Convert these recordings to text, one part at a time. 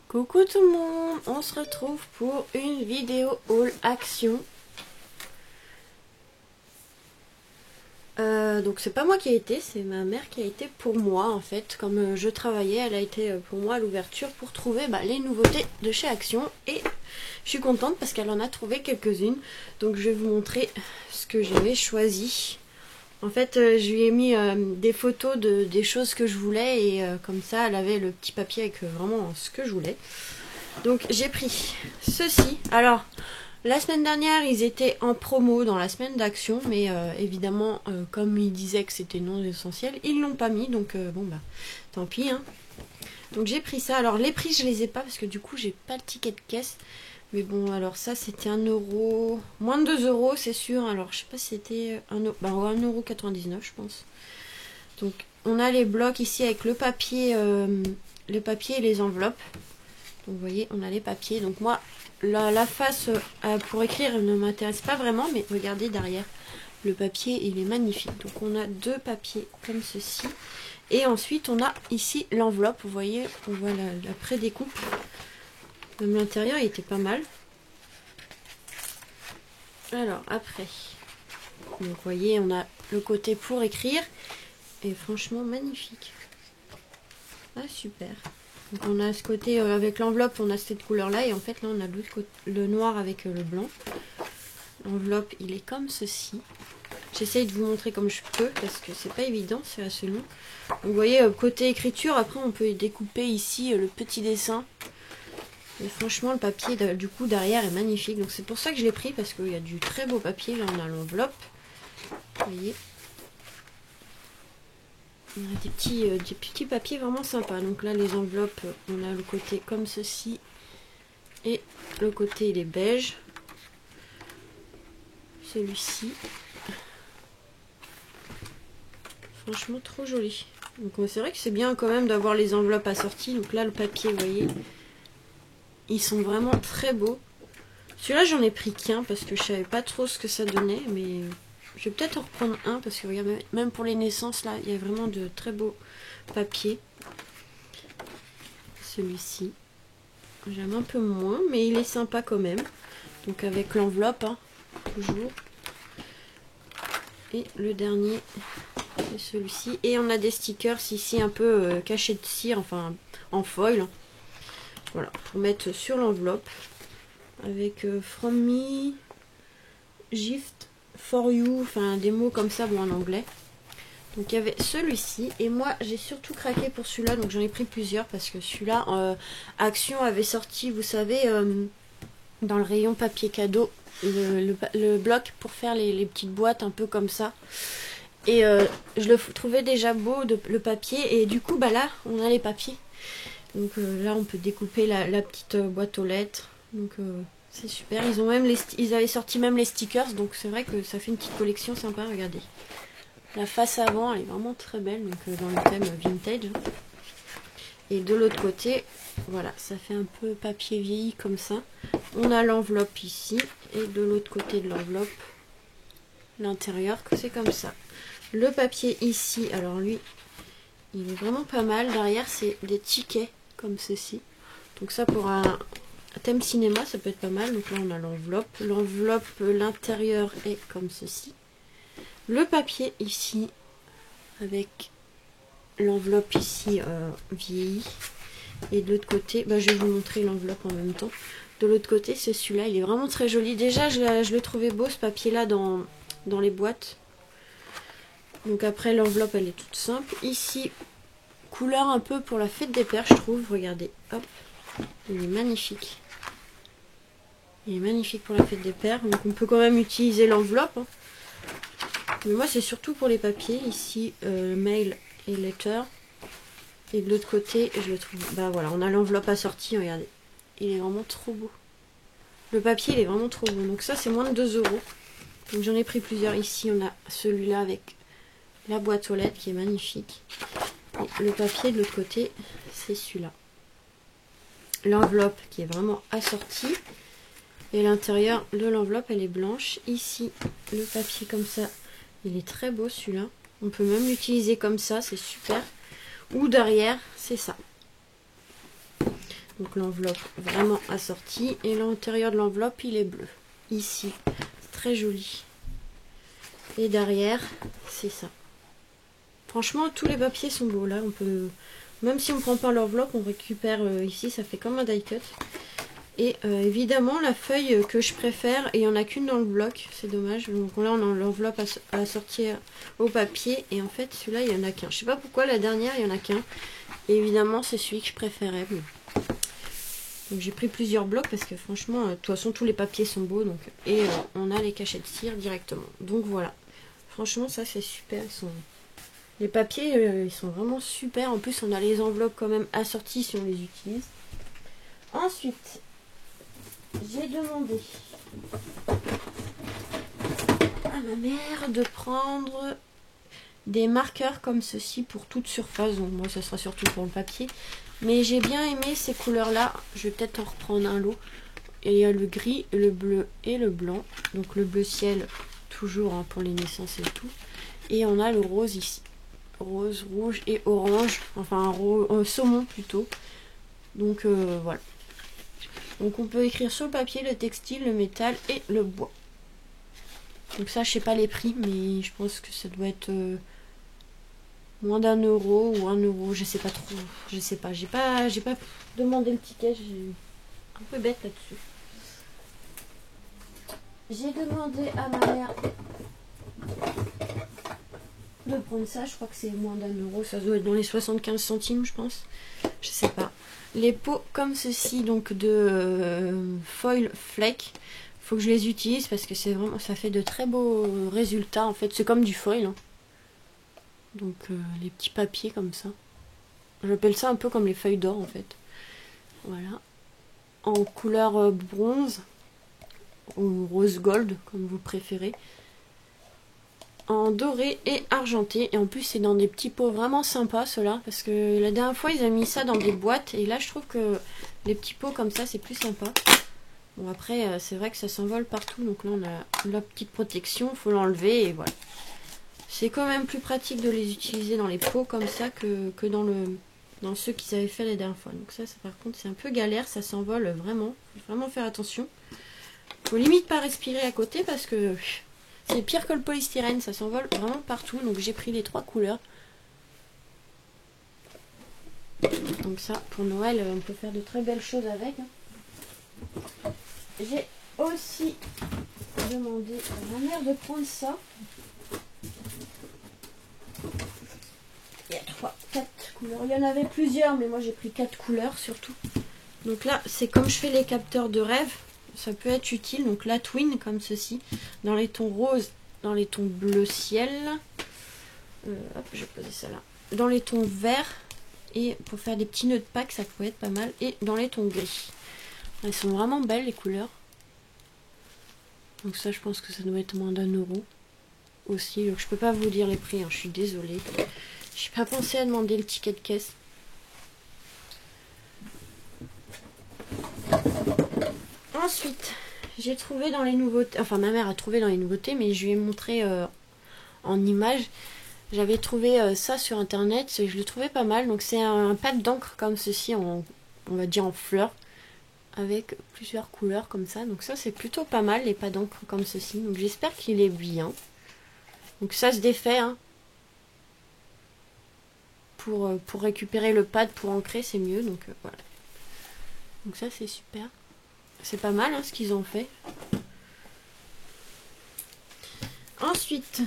Coucou tout le monde, on se retrouve pour une vidéo haul action. Donc c'est pas moi qui ai été, c'est ma mère qui a été pour moi en fait. Comme je travaillais, elle a été pour moi à l'ouverture pour trouver les nouveautés de chez Action. Et je suis contente parce qu'elle en a trouvé quelques-unes. Donc je vais vous montrer ce que j'avais choisi. En fait je lui ai mis des photos des choses que je voulais. Et comme ça elle avait le petit papier avec vraiment ce que je voulais. Donc j'ai pris ceci. Alors la semaine dernière ils étaient en promo dans la semaine d'Action, mais évidemment comme ils disaient que c'était non essentiel, ils l'ont pas mis, donc bon bah tant pis hein. Donc j'ai pris ça. Alors les prix je les ai pas parce que du coup j'ai pas le ticket de caisse, mais bon alors ça c'était 1 euro, moins de 2 euros c'est sûr. Alors je sais pas si c'était 1,99 € je pense. Donc on a les blocs ici avec le papier et les enveloppes. Donc vous voyez, on a les papiers. Donc moi, la face pour écrire ne m'intéresse pas vraiment, mais regardez derrière, le papier, il est magnifique. Donc on a deux papiers comme ceci. Et ensuite, on a ici l'enveloppe. Vous voyez, on voit la pré-découpe. Même l'intérieur, il était pas mal. Alors, après, donc vous voyez, on a le côté pour écrire. Et franchement, magnifique. Ah, super. Donc on a ce côté avec l'enveloppe, on a cette couleur là, et en fait là on a le noir avec le blanc. L'enveloppe il est comme ceci. J'essaye de vous montrer comme je peux parce que c'est pas évident, c'est assez long. Donc vous voyez côté écriture, après on peut découper ici le petit dessin. Et franchement le papier du coup derrière est magnifique, donc c'est pour ça que je l'ai pris, parce qu'il y a du très beau papier. Là on a l'enveloppe, vous voyez. On a des petits papiers vraiment sympas. Donc là les enveloppes, on a le côté comme ceci et le côté il est beige. Celui-ci, franchement trop joli. Donc c'est vrai que c'est bien quand même d'avoir les enveloppes assorties. Donc là le papier, vous voyez, ils sont vraiment très beaux. Celui-là j'en ai pris qu'un parce que je savais pas trop ce que ça donnait, mais je vais peut-être en reprendre un parce que regarde, même pour les naissances là, il y a vraiment de très beaux papiers. Celui-ci, j'aime un peu moins, mais il est sympa quand même. Donc avec l'enveloppe, hein, toujours. Et le dernier, c'est celui-ci. Et on a des stickers ici un peu cachés de cire, enfin en foil. Voilà, pour mettre sur l'enveloppe. Avec From Me, Gift for You, enfin des mots comme ça, bon en anglais. Donc il y avait celui-ci, et moi j'ai surtout craqué pour celui-là, donc j'en ai pris plusieurs parce que celui-là, Action avait sorti, vous savez, dans le rayon papier cadeau, le bloc pour faire les petites boîtes un peu comme ça. Et je le trouvais déjà beau, le papier, et du coup bah là on a les papiers. Donc là on peut découper la petite boîte aux lettres, donc c'est super. Ils avaient sorti même les stickers, donc c'est vrai que ça fait une petite collection sympa. Regardez, la face avant elle est vraiment très belle, donc dans le thème vintage. Et de l'autre côté, voilà, ça fait un peu papier vieilli comme ça. On a l'enveloppe ici, et de l'autre côté de l'enveloppe, l'intérieur, que c'est comme ça. Le papier ici, alors lui, il est vraiment pas mal. Derrière, c'est des tickets comme ceci. Donc ça, pour un thème cinéma, ça peut être pas mal. Donc là, on a l'enveloppe. L'enveloppe, l'intérieur est comme ceci. Le papier ici, avec l'enveloppe ici vieillie. Et de l'autre côté, je vais vous montrer l'enveloppe en même temps. De l'autre côté, c'est celui-là. Il est vraiment très joli. Déjà, je le trouvais beau, ce papier-là, dans les boîtes. Donc après, l'enveloppe, elle est toute simple. Ici, couleur un peu pour la fête des pères, je trouve. Regardez, hop. Il est magnifique. Il est magnifique pour la fête des pères. Donc on peut quand même utiliser l'enveloppe, hein. Mais moi, c'est surtout pour les papiers. Ici, mail et letter. Et de l'autre côté, je le trouve... voilà, on a l'enveloppe assortie, regardez. Il est vraiment trop beau. Le papier, il est vraiment trop beau. Donc ça, c'est moins de 2 euros. Donc j'en ai pris plusieurs. Ici, on a celui-là avec la boîte aux lettres qui est magnifique. Et le papier de l'autre côté, c'est celui-là. L'enveloppe qui est vraiment assortie. Et l'intérieur de l'enveloppe, elle est blanche. Ici, le papier comme ça, il est très beau celui-là. On peut même l'utiliser comme ça, c'est super. Ou derrière, c'est ça. Donc l'enveloppe vraiment assortie. Et l'intérieur de l'enveloppe, il est bleu. Ici, très joli. Et derrière, c'est ça. Franchement, tous les papiers sont beaux. Là, on peut... Même si on ne prend pas l'enveloppe, on récupère ici. Ça fait comme un die cut. Et évidemment, la feuille que je préfère, et il n'y en a qu'une dans le bloc. C'est dommage. Donc là, on a l'enveloppe assortie au papier. Et en fait, celui-là, il n'y en a qu'un. Je sais pas pourquoi, la dernière, il n'y en a qu'un. Et évidemment, c'est celui que je préférais. Donc j'ai pris plusieurs blocs parce que franchement, de toute façon, tous les papiers sont beaux. Donc, et on a les cachets de cire directement. Donc voilà. Franchement, ça, c'est super. Les papiers, ils sont vraiment super. En plus, on a les enveloppes quand même assorties si on les utilise. Ensuite, j'ai demandé à ma mère de prendre des marqueurs comme ceci pour toute surface. Donc moi, ça sera surtout pour le papier. Mais j'ai bien aimé ces couleurs-là. Je vais peut-être en reprendre un lot. Et il y a le gris, le bleu et le blanc. Donc le bleu ciel, toujours hein, pour les naissances et tout. Et on a le rose ici. Rose, rouge et orange. Enfin, saumon plutôt. Donc voilà. Donc on peut écrire sur le papier, le textile, le métal et le bois. Donc ça, je sais pas les prix, mais je pense que ça doit être moins d'1 euro ou 1 euro. Je sais pas trop. Je sais pas. J'ai pas demandé le ticket. J'ai un peu bête là-dessus. J'ai demandé à ma mère de prendre ça. Je crois que c'est moins d'1 euro. Ça doit être dans les 75 centimes, je pense. Je sais pas. Les pots comme ceci, donc de foil flake. Faut que je les utilise parce que c'est vraiment, ça fait de très beaux résultats. En fait, c'est comme du foil. Hein. Donc les petits papiers comme ça. J'appelle ça un peu comme les feuilles d'or en fait. Voilà. En couleur bronze ou rose gold comme vous préférez. En doré et argenté. Et en plus, c'est dans des petits pots vraiment sympas, ceux-là. Parce que la dernière fois, ils ont mis ça dans des boîtes. Et là, je trouve que les petits pots comme ça, c'est plus sympa. Bon, après, c'est vrai que ça s'envole partout. Donc là, on a la petite protection. Il faut l'enlever et voilà. C'est quand même plus pratique de les utiliser dans les pots comme ça que dans ceux qu'ils avaient fait la dernière fois. Donc ça par contre, c'est un peu galère. Ça s'envole vraiment. Il faut vraiment faire attention. Faut limite pas respirer à côté parce que... C'est pire que le polystyrène, ça s'envole vraiment partout. Donc j'ai pris les 3 couleurs. Donc ça, pour Noël, on peut faire de très belles choses avec. J'ai aussi demandé à ma mère de prendre ça. Il y a 4 couleurs. Il y en avait plusieurs, mais moi j'ai pris 4 couleurs surtout. Donc là, c'est comme je fais les capteurs de rêve. Ça peut être utile, donc la twin comme ceci, dans les tons roses, dans les tons bleu ciel, hop, je vais poser ça là, dans les tons verts, et pour faire des petits nœuds de Pâques, ça pourrait être pas mal, et dans les tons gris. Elles sont vraiment belles les couleurs, donc ça je pense que ça doit être moins d'1 euro aussi, donc je peux pas vous dire les prix, hein, je suis désolée, j'ai pas pensé à demander le ticket de caisse. Ensuite, j'ai trouvé dans les nouveautés, enfin ma mère a trouvé dans les nouveautés, mais je lui ai montré en image. J'avais trouvé ça sur internet, je le trouvais pas mal. Donc c'est un pad d'encre comme ceci, on va dire en fleurs, avec plusieurs couleurs comme ça. Donc ça c'est plutôt pas mal, les pads d'encre comme ceci. Donc j'espère qu'il est bien. Donc ça se défait, hein. Pour récupérer le pad, pour ancrer, c'est mieux. Donc voilà. Donc ça c'est super. C'est pas mal hein, ce qu'ils ont fait. Ensuite,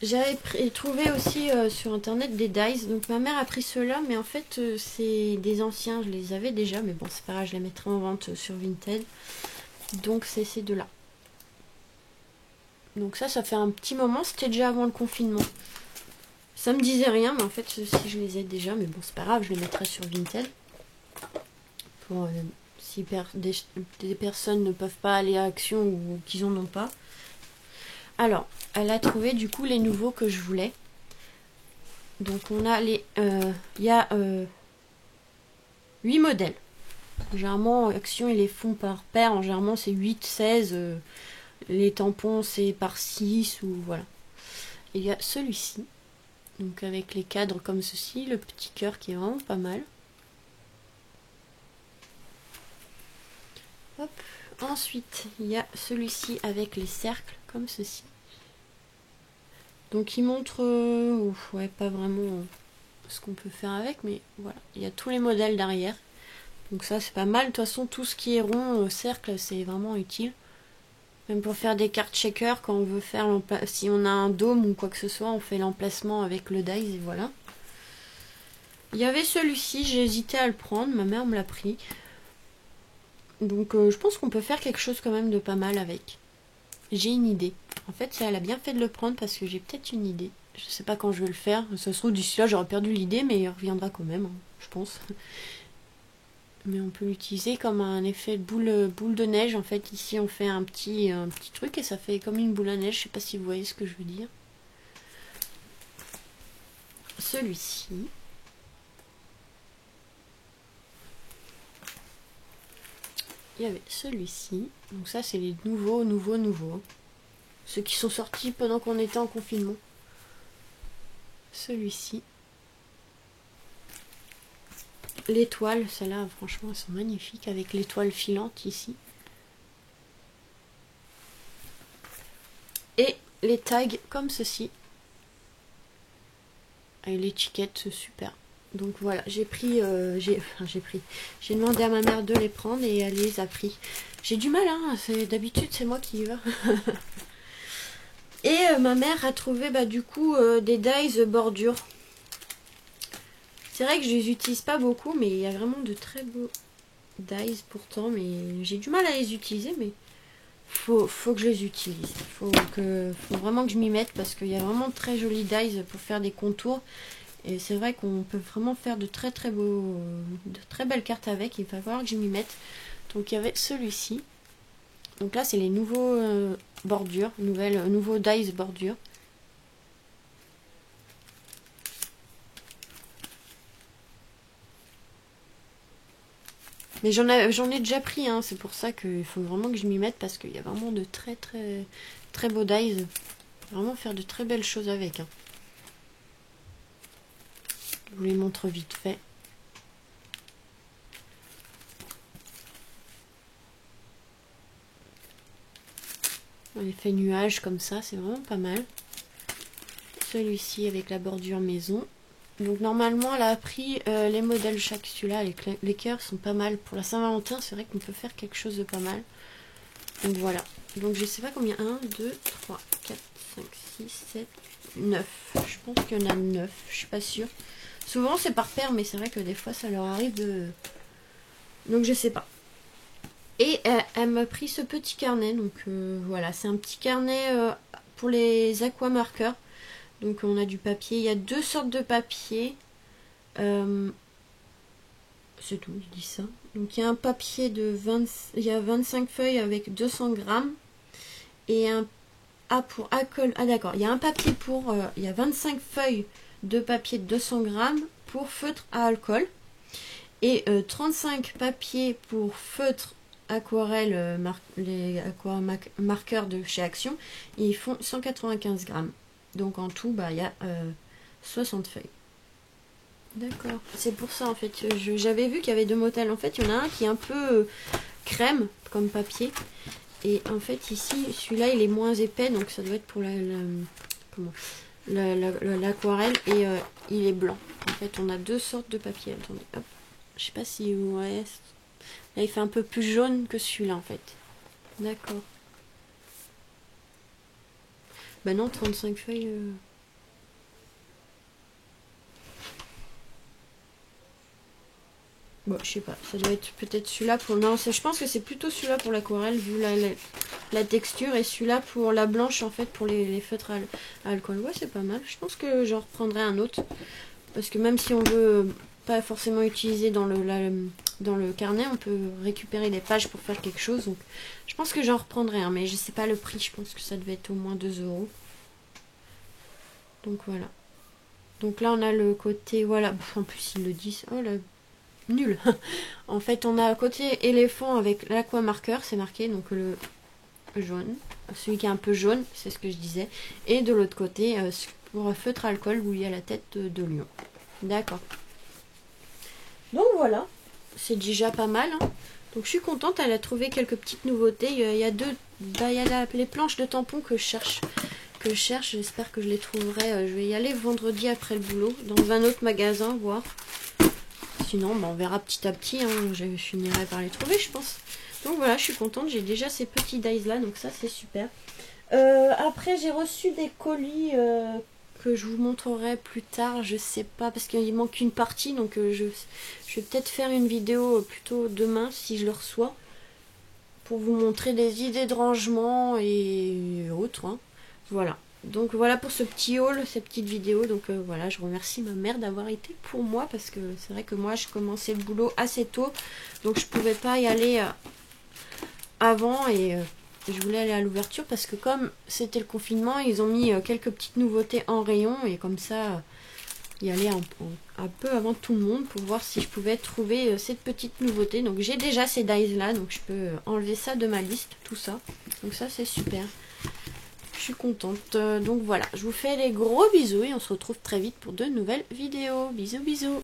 j'avais trouvé aussi sur internet des dies. Donc ma mère a pris ceux-là, mais en fait c'est des anciens. Je les avais déjà, mais bon c'est pas grave, je les mettrai en vente sur Vinted. Donc c'est ces deux-là. Donc ça fait un petit moment. C'était déjà avant le confinement. Ça me disait rien, mais en fait si je les ai déjà, mais bon c'est pas grave, je les mettrai sur Vinted. Pour, si des personnes ne peuvent pas aller à Action ou qu'ils en ont pas. Alors, elle a trouvé du coup les nouveaux que je voulais. Donc on a les... Il y a 8 modèles. Généralement, Action, ils les font par paire. Généralement, c'est 8, 16. Les tampons, c'est par 6 ou voilà. Il y a celui-ci. Donc avec les cadres comme ceci, le petit cœur qui est vraiment pas mal. Hop. Ensuite, il y a celui-ci avec les cercles comme ceci. Donc il montre, ouais, pas vraiment ce qu'on peut faire avec, mais voilà, il y a tous les modèles derrière. Donc ça c'est pas mal. De toute façon, tout ce qui est rond, cercle, c'est vraiment utile. Même pour faire des cartes shaker, quand on veut faire si on a un dôme ou quoi que ce soit, on fait l'emplacement avec le dice et voilà. Il y avait celui-ci, j'ai hésité à le prendre, ma mère me l'a pris. Donc je pense qu'on peut faire quelque chose quand même de pas mal avec. J'ai une idée. En fait, elle a bien fait de le prendre parce que j'ai peut-être une idée. Je sais pas quand je vais le faire. Ça se trouve, d'ici là, j'aurais perdu l'idée, mais il reviendra quand même, hein, je pense. Mais on peut l'utiliser comme un effet boule de neige. En fait, ici, on fait un petit truc et ça fait comme une boule à neige. Je sais pas si vous voyez ce que je veux dire. Celui-ci. Il y avait celui-ci. Donc ça, c'est les nouveaux. Ceux qui sont sortis pendant qu'on était en confinement. Celui-ci. L'étoile, celle-là, franchement, elles sont magnifiques avec l'étoile filante ici. Et les tags comme ceci. Et l'étiquette, c'est super. Donc voilà, j'ai demandé à ma mère de les prendre et elle les a pris. J'ai du mal, hein, d'habitude c'est moi qui y va. Et ma mère a trouvé du coup des dies bordure. C'est vrai que je les utilise pas beaucoup, mais il y a vraiment de très beaux dies pourtant, mais j'ai du mal à les utiliser, mais faut que je les utilise. Faut vraiment que je m'y mette parce qu'il y a vraiment de très jolis dies pour faire des contours. Et c'est vrai qu'on peut vraiment faire de très belles cartes avec. Il va falloir que je m'y mette. Donc il y avait celui-ci. Donc là c'est les nouveaux bordures, nouveaux dies bordures. Mais j'en ai déjà pris, hein. C'est pour ça qu'il faut vraiment que je m'y mette parce qu'il y a vraiment de très beaux dies. Vraiment faire de très belles choses avec, hein. Je vous les montre vite fait. L'effet nuage comme ça, c'est vraiment pas mal. Celui-ci avec la bordure maison. Donc normalement elle a pris les modèles chaque. Celui-là, les cœurs sont pas mal. Pour la Saint-Valentin, c'est vrai qu'on peut faire quelque chose de pas mal. Donc voilà. Donc je sais pas combien. 1, 2, 3, 4, 5, 6, 7, 9. Je pense qu'il y en a 9. Je suis pas sûre. Souvent c'est par paire, mais c'est vrai que des fois ça leur arrive de... Donc je sais pas. Et elle m'a pris ce petit carnet. Donc voilà, c'est un petit carnet pour les aquamarqueurs. Donc on a du papier. Il y a deux sortes de papier. C'est tout, je dis ça. Donc il y a un papier de 20... Il y a 25 feuilles avec 200 grammes. Et un... Ah, pour alcool. Ah d'accord, il y a un papier pour... il y a 25 feuilles de papier de 200 grammes pour feutre à alcool. Et 35 papiers pour feutre aquarelle, les marqueurs de chez Action. Et ils font 195 grammes. Donc en tout, il y a 60 feuilles. D'accord. C'est pour ça en fait. J'avais vu qu'il y avait deux modèles. En fait, il y en a un qui est un peu crème comme papier. Et en fait, ici, celui-là, il est moins épais. Donc ça doit être pour l'aquarelle. Et il est blanc. En fait, on a deux sortes de papier. Attendez, hop. Je sais pas si vous voyez. Là, il fait un peu plus jaune que celui-là en fait. D'accord. Bah non, 35 feuilles... Bon, je sais pas, ça doit être peut-être celui-là pour... Non, je pense que c'est plutôt celui-là pour l'aquarelle, vu la texture, et celui-là pour la blanche, en fait, pour les feutres à alcool. Ouais, c'est pas mal. Je pense que j'en reprendrai un autre. Parce que même si on veut pas forcément utiliser dans le carnet, on peut récupérer des pages pour faire quelque chose. Donc, je pense que j'en reprendrai un, mais je sais pas le prix. Je pense que ça devait être au moins 2 €. Donc, voilà. Donc là, on a le côté... Voilà, en plus, ils le disent. Oh là... Nul. En fait, on a un côté éléphant avec l'aquamarqueur, c'est marqué, donc le jaune. Celui qui est un peu jaune, c'est ce que je disais. Et de l'autre côté, pour feutre alcool où il y a la tête de lion. D'accord. Donc voilà, c'est déjà pas mal. Hein. Donc je suis contente, elle a trouvé quelques petites nouveautés. Il y a les planches de tampons que je cherche. J'espère que je les trouverai. Je vais y aller vendredi après le boulot dans un autre magasin voir. Sinon, on verra petit à petit. Hein, je finirai par les trouver, je pense. Donc voilà, je suis contente. J'ai déjà ces petits dies là, donc ça c'est super. Après, j'ai reçu des colis que je vous montrerai plus tard. Je sais pas parce qu'il manque une partie, donc je vais peut-être faire une vidéo plutôt demain si je le reçois pour vous montrer des idées de rangement et autres. Hein. Voilà. Donc voilà pour ce petit haul, cette petite vidéo. Donc voilà, je remercie ma mère d'avoir été pour moi parce que c'est vrai que moi je commençais le boulot assez tôt, donc je pouvais pas y aller avant et je voulais aller à l'ouverture parce que comme c'était le confinement, ils ont mis quelques petites nouveautés en rayon et comme ça y aller un peu avant tout le monde pour voir si je pouvais trouver cette petite nouveauté. Donc j'ai déjà ces dies là, donc je peux enlever ça de ma liste, tout ça. Donc ça c'est super. Je suis contente. Donc voilà, je vous fais des gros bisous et on se retrouve très vite pour de nouvelles vidéos. Bisous bisous.